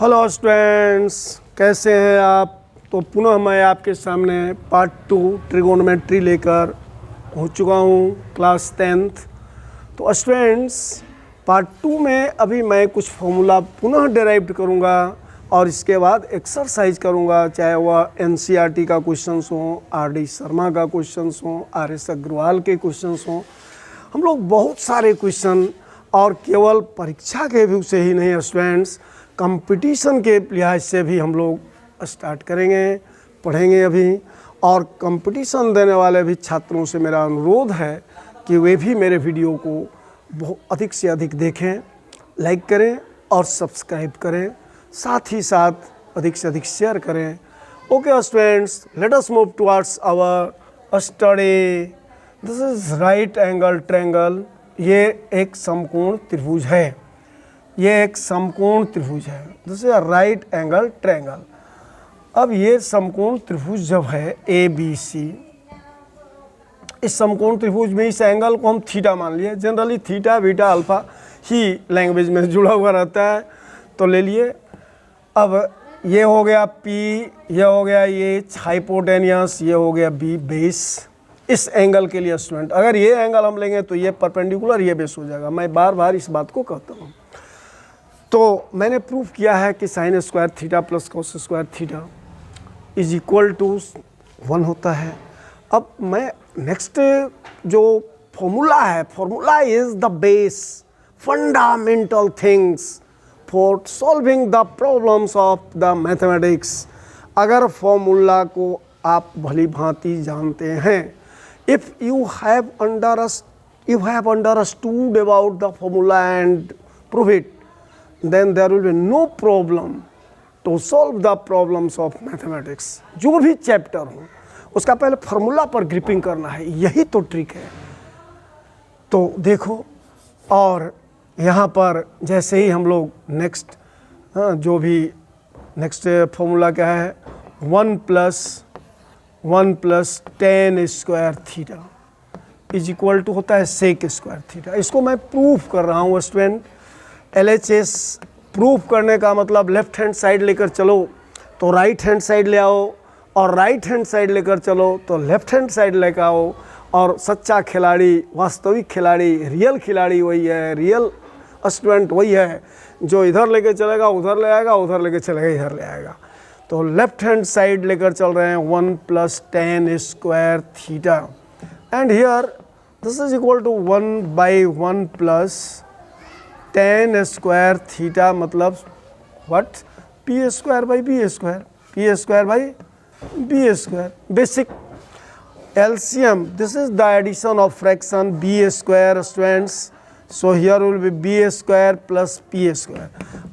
Hello students, कैसे हैं आप। तो पुनः मैं आपके सामने पार्ट 2 ट्रिगोनोमेट्री लेकर हो चुका हूँ क्लास 10th। तो स्टूडेंट्स, पार्ट 2 में अभी मैं कुछ फॉर्मूला पुनः डेराइव करूँगा और इसके बाद एक्सरसाइज करूँगा, चाहे वह एनसीईआरटी का क्वेश्चंस हो, आरडी शर्मा का क्वेश्चंस हो, आरएस अग्रवाल के क्वेश्चंस हो। हम लोग बहुत सारे क्वेश्चन और केवल परीक्षा के व्यू से ही नहीं स्टूडेंट्स, कंपटीशन के लिहाज से भी हम लोग स्टार्ट करेंगे, पढ़ेंगे अभी। और कंपटीशन देने वाले भी छात्रों से मेरा अनुरोध है कि वे भी मेरे वीडियो को बहुत अधिक से अधिक देखें, लाइक करें और सब्सक्राइब करें, साथ ही साथ अधिक से अधिक शेयर करें। Okay students, let us move towards our study. This is right angle triangle. ये एक समकोण त्रिभुज है, ये एक समकोण त्रिभुज है। This is right angle triangle. अब ये समकोण त्रिभुज जब है ए बी सी, इस समकोण त्रिभुज में इस एंगल को हम थीटा मान लिए। जनरली थीटा बीटा अल्फा ही लैंग्वेज में जुड़ा हुआ रहता है, तो ले लिए। अब ये हो गया P, ये हो गया H हाइपोटेनियस, ये हो गया B बेस। इस एंगल के लिए स्टूडेंट अगर ये एंगल हम लेंगे तो ये परपेंडिकुलर, ये बेस हो जाएगा। मैं बार बार इस बात को कहता हूँ। तो मैंने प्रूफ किया है कि sine square theta plus cos square theta is equal to 1 होता है। अब मैं नेक्स्ट जो फॉर्मूला है, formula is the base, fundamental things for solving the problems of the mathematics. अगर फॉर्मूला को आप भली भांति जानते हैं, if you have understood about the formula and prove it, then there will be no problem to solve the problems of mathematics। जो भी chapter हो उसका पहले फार्मूला पर ग्रिपिंग करना है, यही तो ट्रिक है। तो देखो, और यहाँ पर जैसे ही हम लोग नेक्स्ट जो भी नेक्स्ट फार्मूला क्या है, 1 plus tan square theta is equal to होता है सेक स्क्वायर थीटा। इसको मैं प्रूफ कर रहा हूँ स्टूडेंट। LHS प्रूफ करने का मतलब लेफ्ट हैंड साइड लेकर चलो तो राइट हैंड साइड ले आओ, और राइट हैंड साइड लेकर चलो तो लेफ्ट हैंड साइड लेकर आओ। और सच्चा खिलाड़ी, वास्तविक खिलाड़ी, रियल खिलाड़ी वही है, रियल स्टूडेंट वही है जो इधर लेके चलेगा उधर ले आएगा, उधर लेके चलेगा इधर ले आएगा। तो लेफ्ट हैंड साइड लेकर चल रहे हैं 1 plus tan square theta, and here this is equal to 1/1 plus tan square theta, मतलब what, p square by b square, p square by b square. Basic LCM, this is the addition of fraction b square students. So here will be b square plus p square,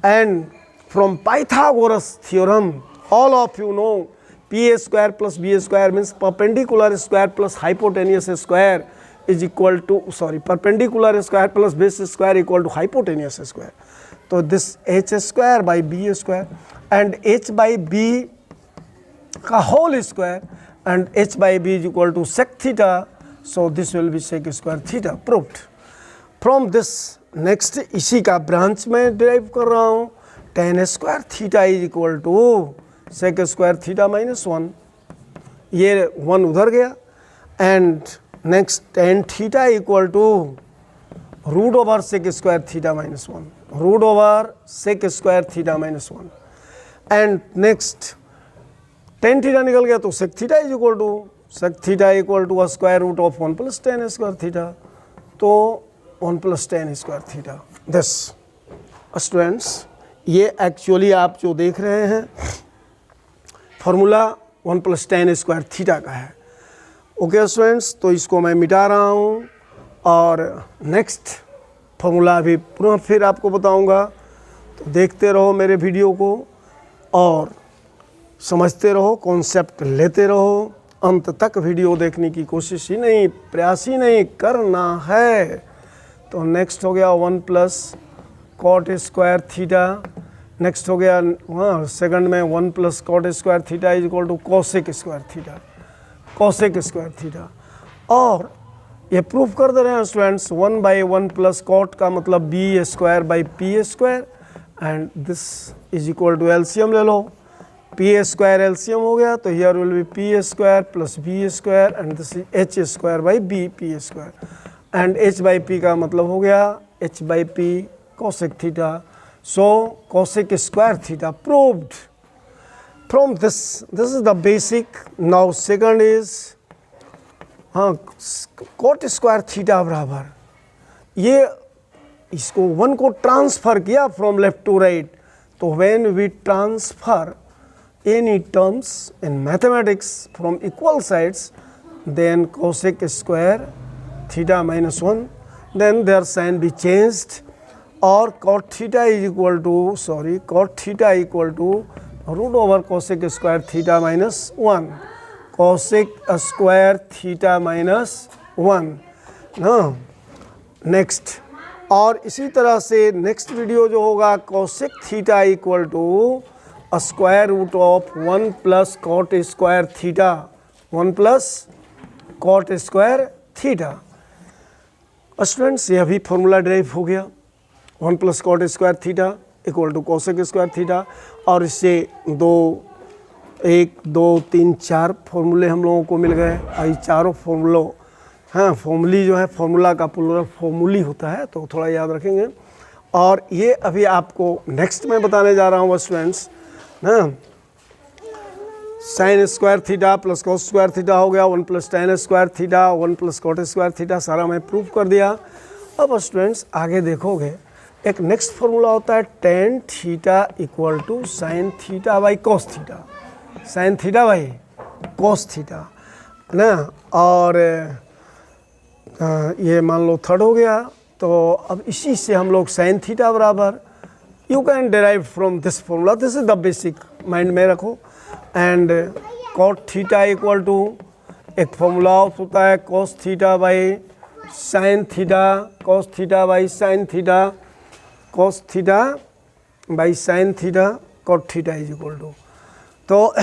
and from Pythagoras theorem all of you know p square plus b square means perpendicular square plus hypotenuse square is equal to, sorry, perpendicular square plus base square equal to hypotenuse square. So this h square by b square and h by b का whole square and h by b is equal to sec theta, so this will be sec square theta, proved. From this next इसी का branch में derive कर रहा हूँ, tan square theta is equal to sec square theta minus 1। ये 1 उधर गया, and next tan theta equal to root over sec square theta minus 1, root over sec square theta minus 1। And next tan theta निकल गया तो sec theta is equal to sec theta equal to square root of 1 plus tan square theta, तो 1 plus tan square theta. This students, ये actually आप जो देख रहे हैं formula 1 plus tan square theta का है। ओके स्टूडेंट्स, तो इसको मैं मिटा रहा हूँ और नेक्स्ट फार्मूला अभी पुनः फिर आपको बताऊँगा। तो देखते रहो मेरे वीडियो को और समझते रहो, कॉन्सेप्ट लेते रहो, अंत तक वीडियो देखने की कोशिश ही नहीं, प्रयास ही नहीं करना है। तो नेक्स्ट हो गया 1 plus cot square theta, next हो गया सेकंड में 1 plus cot square theta is equal to cosec square theta, cosec square theta. और ये प्रूफ कर दे रहे हैं स्टूडेंट्स, 1/1 प्लस कॉट का मतलब b² by P square, and this is equal to LCM ले लो, पी स्क्वायर एलसीएम हो गया, तो here will be P square plus B square and this is H square by B P square and H by P का मतलब हो गया H by P cosec theta. So cosec square theta proved from this is the basic. Now second is cot square theta बराबर, ये इसको one को transfer किया from left to right. तो when we transfer any terms in mathematics from equal sides, then cosec square theta minus 1, then their sign be changed, और cot theta is equal to cot theta equal to root over cosec square theta minus 1, cosec square theta minus 1 ना. Next, और इसी तरह से next video जो होगा cosec theta equal to square root of 1 plus cot square theta, 1 plus cot square theta. Students, यह भी formula drive हो गया, 1 plus cot square theta equal to cosec square theta. और इससे 1 2 3 4 फॉर्मूले हम लोगों को मिल गए. और चारों फॉर्मूलों, हाँ फॉर्मूली जो है फॉर्मूला का प्लूरल फॉर्मूली होता है, तो थोड़ा याद रखेंगे. और ये अभी आपको नेक्स्ट में बताने जा रहा हूँ स्टूडेंट्स ना. Sine square theta plus cos square theta हो गया, 1 plus tan square theta, 1 plus cot square theta, सारा मैं प्रूव कर दिया. अब स्टूडेंट्स आगे देखोगे एक नेक्स्ट फॉर्मूला होता है tan theta equal to sine theta by cos theta, sine theta by cos theta ना. और ये मान लो थर्ड हो गया. तो अब इसी से हम लोग साइन थीटा बराबर, you can derive from this formula, this is the basic, mind में रखो. And cot theta equal to एक फॉर्मूला होता है cos theta by sine theta, cos theta by sine theta, cos theta by sine theta, cot theta is equal to. तो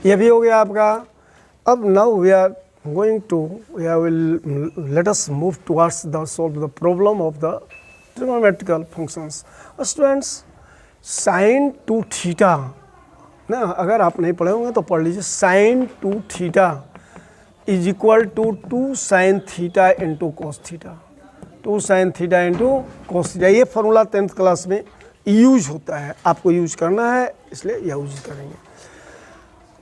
ये भी हो गया आपका. अब now we are going to, we will let us move towards the solve the problem of the trigonometrical functions. Students, sine 2 theta ना, अगर आप नहीं पढ़े होंगे तो पढ़ लीजिए. Sine 2 theta is equal to 2 sine theta into cos theta, 2 sine theta into cos theta. ये फॉर्मूला 10th क्लास में यूज होता है, आपको यूज करना है, इसलिए यूज करेंगे.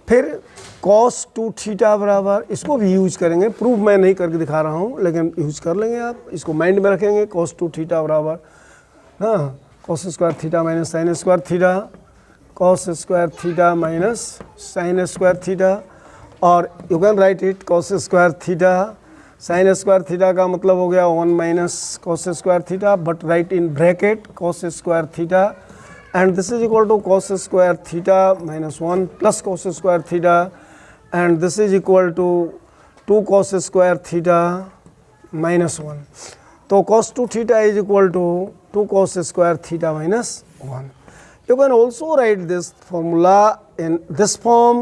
फिर कॉस 2 थीटा बराबर, इसको भी यूज करेंगे, प्रूफ मैं नहीं करके दिखा रहा हूँ लेकिन यूज कर लेंगे आप, इसको माइंड में रखेंगे. कॉस 2 थीटा बराबर हाँ cos square theta minus sine square theta, cos square theta minus sine square theta. और you can write it cos square theta sine square theta का मतलब हो गया 1 minus cos square theta, but write in bracket cos square theta, and this is equal to cos square theta minus 1 plus cos square theta, and this is equal to 2 cos square theta minus 1. तो cos 2 theta is equal to 2 cos square theta minus 1. You can also write this formula in this form,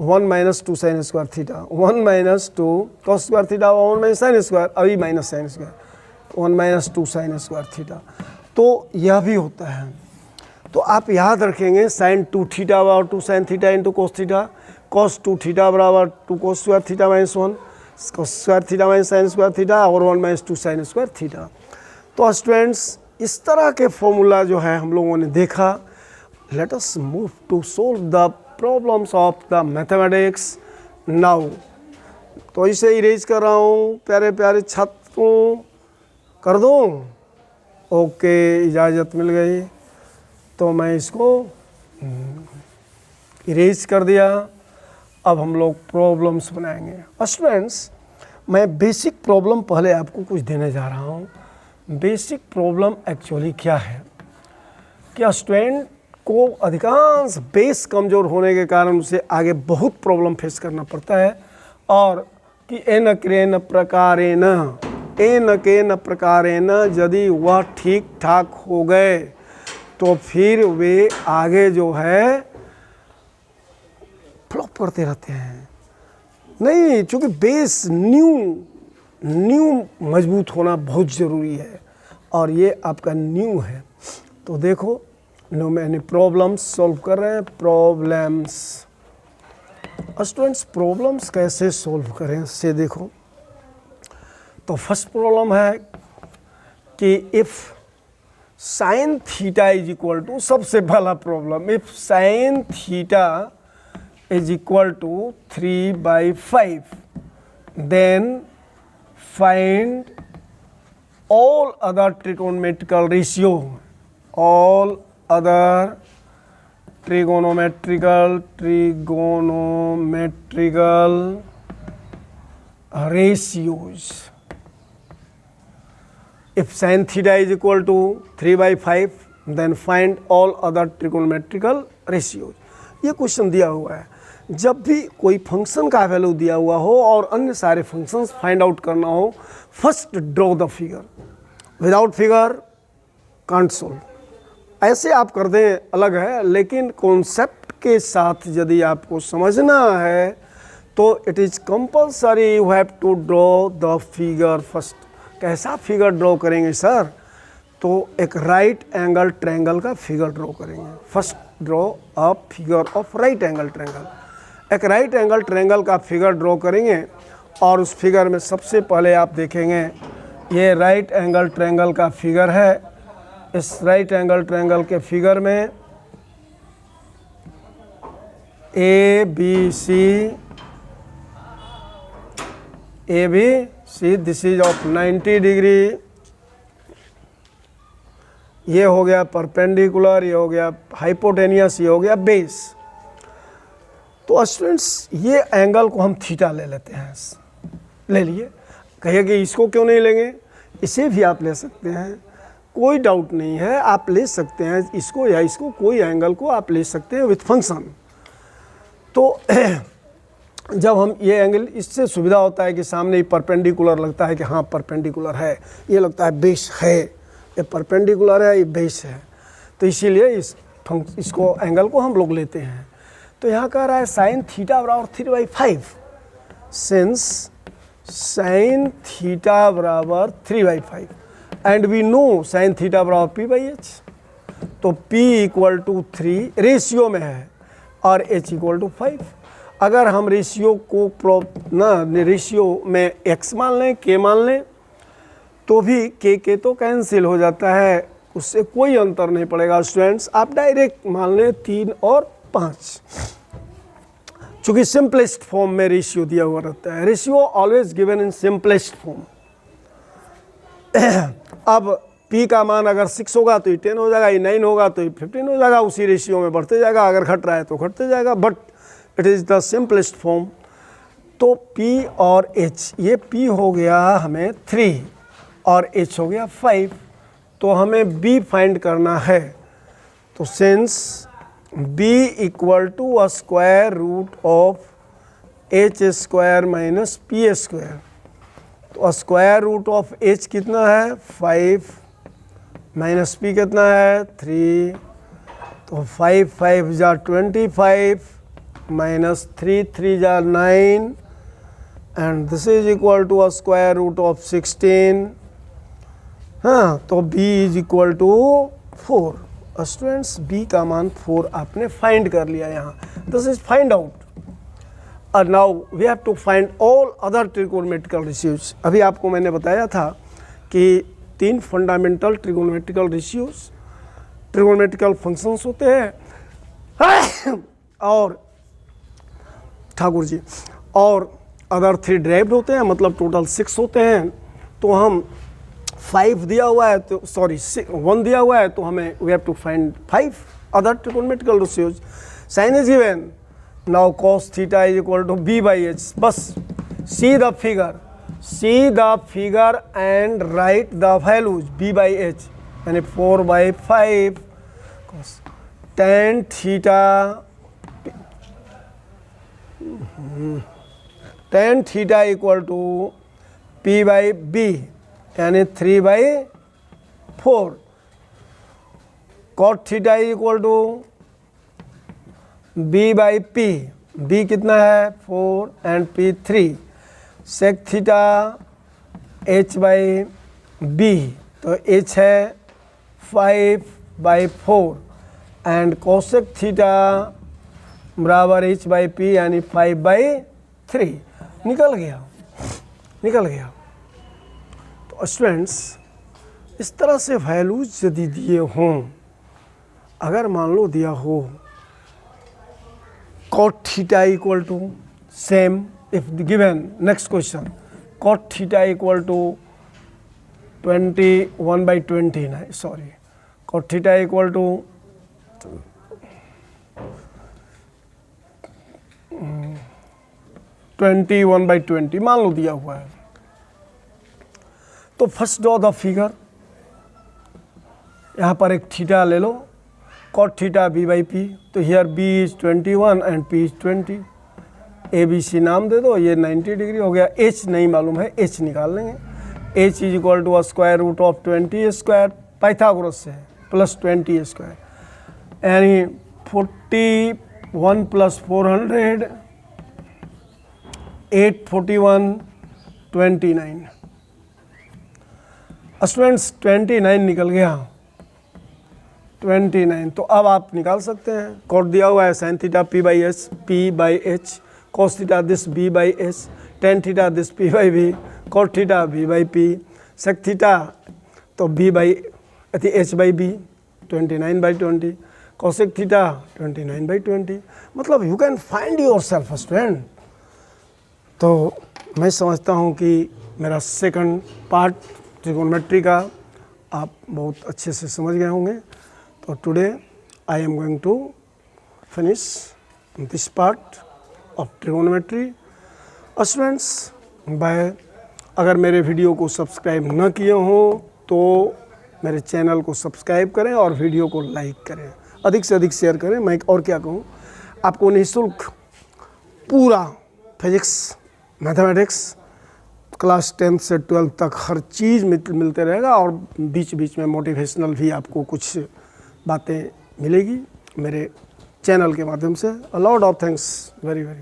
1 minus 2 sin square theta, 1 minus 2 cos square theta, 1 minus sin square, अभी minus sin square, 1 minus 2 sin square theta. तो यह भी होता है. तो आप याद रखेंगे sin 2 थीटा बराबर 2 sin theta into cos theta, cos 2 theta बराबर 2 cos square theta minus 1, cos square theta minus sin square theta, और 1 minus 2 sin स्क्वायर थीटा. तो स्टूडेंट्स, इस तरह के फॉर्मूला जो है हम लोगों ने देखा. Let us move to solve the problems of the mathematics now. तो इसे इरेज कर रहा हूँ, प्यारे प्यारे छात्रों, कर दूँ? ओके, इजाज़त मिल गई. तो मैं इसको इरेज कर दिया. अब हम लोग प्रॉब्लम्स बनाएंगे. स्टूडेंट्स, मैं बेसिक प्रॉब्लम पहले आपको कुछ देने जा रहा हूँ. बेसिक प्रॉब्लम एक्चुअली क्या है कि स्टूडेंट को अधिकांश बेस कमज़ोर होने के कारण उसे आगे बहुत प्रॉब्लम फेस करना पड़ता है. और कि एन क्रेन प्रकारेण, एन केन प्रकारेण यदि वह ठीक ठाक हो गए तो फिर वे आगे जो है फ्लॉप करते रहते हैं. नहीं, चूँकि बेस न्यू मजबूत होना बहुत ज़रूरी है, और ये आपका न्यू है. तो देखो नो मैंने प्रॉब्लम्स सॉल्व कर रहे हैं। प्रॉब्लम्स, स्टूडेंट्स प्रॉब्लम्स कैसे सॉल्व करें से देखो। तो फर्स्ट प्रॉब्लम है कि if sine theta is equal to, सबसे पहला problem, if sine theta is equal to 3/5 then find all other trigonometrical ratio, all other trigonometrical ratios. If sin theta is equal to 3/5 then find all other trigonometrical ratios. ये question दिया हुआ है, जब भी कोई function का value दिया हुआ हो और अन्य सारे फंक्शंस फाइंड आउट करना हो, first draw the figure, without figure can't solve. ऐसे आप कर दें अलग है, लेकिन कॉन्सेप्ट के साथ यदि आपको समझना है तो it is compulsory you have to draw the figure first. कैसा फिगर ड्रॉ करेंगे सर? तो एक राइट एंगल ट्रायंगल का फिगर ड्रॉ करेंगे। First draw a figure of right angle triangle. एक राइट एंगल ट्रायंगल का फिगर ड्रॉ करेंगे और उस फिगर में सबसे पहले आप देखेंगे ये राइट एंगल ट्रायंगल का फिगर है। इस राइट एंगल ट्रायंगल के फिगर में A B C this is of 90 degree, ये हो गया परपेंडिकुलर, ये हो गया हाइपोटेनियस, ये हो गया बेस। तो स्टूडेंट्स ये एंगल को हम थीटा ले लेते हैं, ले लिए। कहिए कि इसको क्यों नहीं लेंगे? इसे भी आप ले सकते हैं, कोई डाउट नहीं है, आप ले सकते हैं इसको या इसको, कोई एंगल को आप ले सकते हैं विथ फंक्शन। तो जब हम ये एंगल, इससे सुविधा होता है कि सामने ही परपेंडिकुलर लगता है कि हाँ परपेंडिकुलर है, ये लगता है बेस है, ये परपेंडिकुलर है, ये बेस है, तो इसीलिए इसको एंगल को हम लोग लेते हैं। तो यहाँ कह रहा है साइन थीटा बराबर 3/5, सिंस साइन थीटा बराबर 3/5 and we know sine theta बराबर p/h, तो p इक्वल टू 3 रेशियो में है और h इक्वल टू 5। अगर हम रेशियो को रेशियो में x मान लें, k मान लें, तो भी k तो कैंसिल हो जाता है, उससे कोई अंतर नहीं पड़ेगा। स्टूडेंट्स आप डायरेक्ट मान लें 3 और 5, चूँकि सिंपलेस्ट फॉर्म में रेशियो दिया हुआ रहता है। Ratio always given in simplest form. अब p का मान अगर 6 होगा तो ये 10 हो जाएगा, ये 9 होगा तो ये 15 हो जाएगा, उसी रेशियो में बढ़ते जाएगा, अगर घट रहा है तो घटते जाएगा, but it is the simplest form. तो p और h, ये p हो गया हमें 3 और h हो गया 5, तो हमें b फाइंड करना है। तो since b equal to a square root of h square minus p square, तो स्क्वायर रूट ऑफ h कितना है 5 माइनस p कितना है 3, तो 5 जा 25 माइनस 3 जा 9 and this is equal to a square root of 16। हाँ, तो b is equal to 4। Students b का मान 4 आपने फाइंड कर लिया यहाँ, दिस इज फाइंड आउट। और now we have to find all other trigonometrical ratios. अभी आपको मैंने बताया था कि 3 fundamental trigonometrical ratios, trigonometrical functions होते हैं और ठाकुर जी, और अदर 3 ड्राइव्ड होते हैं, मतलब टोटल 6 होते हैं। तो हम 5 दिया हुआ है, तो सॉरी 1 दिया हुआ है, तो हमें we have to find 5 other trigonometrical ratios. Sine is given, now cos theta is equal to b/h। बस see the figure and write the values b/h, यानी 4/5 tan theta equal to p/b, यानी 3/4। cot theta is equal to b/p, b कितना है 4 and p 3। sec theta h/b, तो h है 5 by 4 and cosec theta बराबर h/p यानी 5/3 निकल गया। तो स्टूडेंट्स इस तरह से वैल्यूज यदि दिए हों, अगर मान लो दिया हो cot theta equal to same, if given next question cot theta equal to 21/20 sorry cot theta equal to 21/20 मान लो दिया हुआ है। तो फर्स्ट ड्रॉ द फिगर, यहाँ पर एक थीटा ले लो, cot थीटा b/p, तो here b is 21 and p is 20, ABC नाम दे दो, ये 90 डिग्री हो गया। h नहीं मालूम है, h निकाल लेंगे। h is equal to square root of 20 square Pythagoras से है प्लस 20 स्क्वायर यानी 41 प्लस 400 841 29। स्टूडेंट्स 29 निकल गया 29। तो अब आप निकाल सकते हैं, कोड दिया हुआ है sin theta p/h, cos theta this b/s, tan theta this p/v, cot theta b/p, sec theta तो h/b 29/20, cosec थीटा 29/20। मतलब you can find your self student. तो मैं समझता हूँ कि मेरा सेकंड पार्ट ट्रिगोनोमेट्री का आप बहुत अच्छे से समझ गए होंगे। तो today I am going to finish this part of trigonometry. Students bye, अगर मेरे वीडियो को सब्सक्राइब न किए हों तो मेरे चैनल को सब्सक्राइब करें और वीडियो को लाइक करें, अधिक से अधिक शेयर करें। मैं और क्या कहूँ, आपको निःशुल्क पूरा फिजिक्स मैथमेटिक्स क्लास 10 से 12 तक हर चीज़ मिलते रहेगा और बीच बीच में मोटिवेशनल भी आपको कुछ बातें मिलेगी मेरे चैनल के माध्यम से। A lot of thanks, very very.